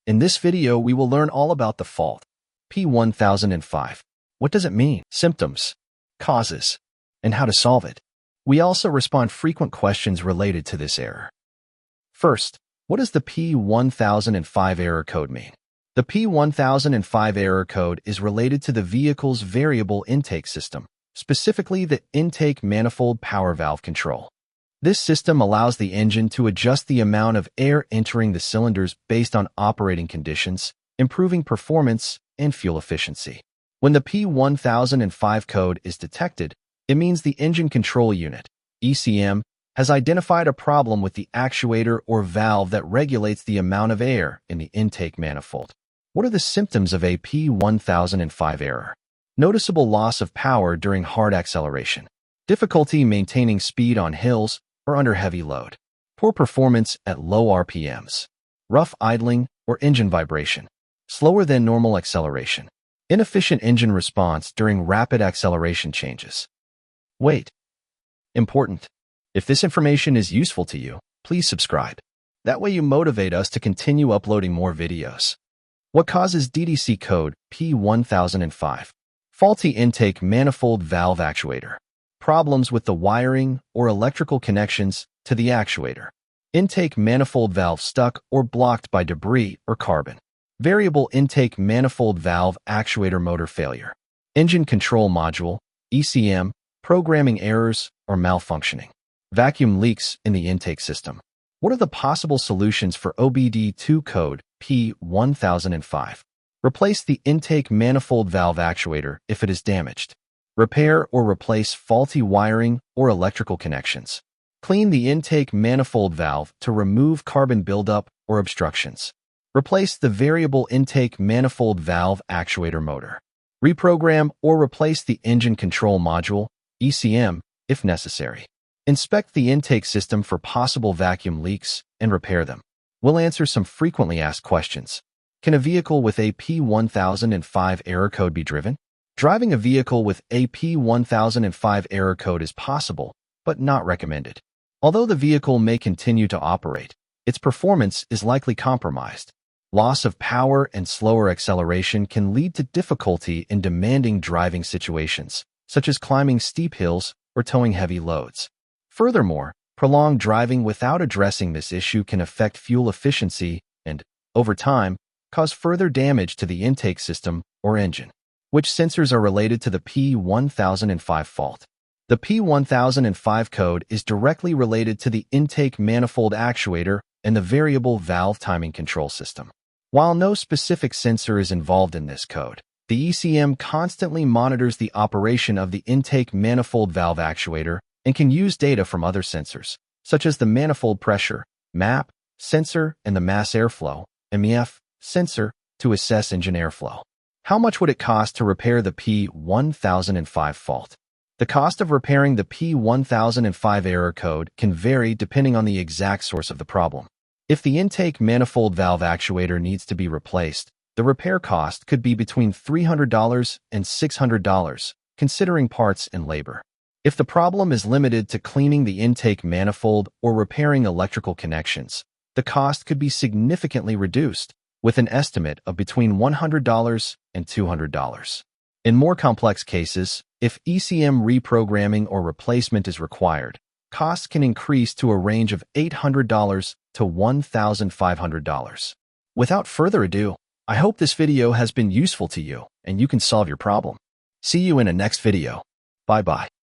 In this video, we will learn all about the fault, P1005. What does it mean? Symptoms, causes, and how to solve it. We also respond frequent questions related to this error. First, what does the P1005 error code mean? The P1005 error code is related to the vehicle's variable intake system, specifically the intake manifold power valve control. This system allows the engine to adjust the amount of air entering the cylinders based on operating conditions, improving performance and fuel efficiency. When the P1005 code is detected, it means the engine control unit, ECM, has identified a problem with the actuator or valve that regulates the amount of air in the intake manifold. What are the symptoms of a P1005 error? Noticeable loss of power during hard acceleration, difficulty maintaining speed on hills or under heavy load, poor performance at low RPMs, rough idling or engine vibration, slower than normal acceleration, inefficient engine response during rapid acceleration changes. Wait. Important. If this information is useful to you, please subscribe. That way you motivate us to continue uploading more videos. What causes DDC code P1005? Faulty intake manifold valve actuator. Problems with the wiring or electrical connections to the actuator. Intake manifold valve stuck or blocked by debris or carbon. Variable intake manifold valve actuator motor failure. Engine control module, ECM, programming errors or malfunctioning. Vacuum leaks in the intake system. What are the possible solutions for OBD2 code P1005? Replace the intake manifold valve actuator if it is damaged. Repair or replace faulty wiring or electrical connections. Clean the intake manifold valve to remove carbon buildup or obstructions. Replace the variable intake manifold valve actuator motor. Reprogram or replace the engine control module, ECM, if necessary. Inspect the intake system for possible vacuum leaks and repair them. We'll answer some frequently asked questions. Can a vehicle with a P1005 error code be driven? Driving a vehicle with a P1005 error code is possible, but not recommended. Although the vehicle may continue to operate, its performance is likely compromised. Loss of power and slower acceleration can lead to difficulty in demanding driving situations, such as climbing steep hills or towing heavy loads. Furthermore, prolonged driving without addressing this issue can affect fuel efficiency and, over time, cause further damage to the intake system or engine. Which sensors are related to the P1005 fault? The P1005 code is directly related to the intake manifold actuator and the variable valve timing control system. While no specific sensor is involved in this code, the ECM constantly monitors the operation of the intake manifold valve actuator and can use data from other sensors, such as the manifold pressure, MAP, sensor, and the mass airflow, MEF, sensor, to assess engine airflow. How much would it cost to repair the P1005 fault? The cost of repairing the P1005 error code can vary depending on the exact source of the problem. If the intake manifold valve actuator needs to be replaced, the repair cost could be between $300 and $600, considering parts and labor. If the problem is limited to cleaning the intake manifold or repairing electrical connections, the cost could be significantly reduced, with an estimate of between $100 and $200. In more complex cases, if ECM reprogramming or replacement is required, costs can increase to a range of $800 to $1,500. Without further ado, I hope this video has been useful to you and you can solve your problem. See you in a next video. Bye-bye.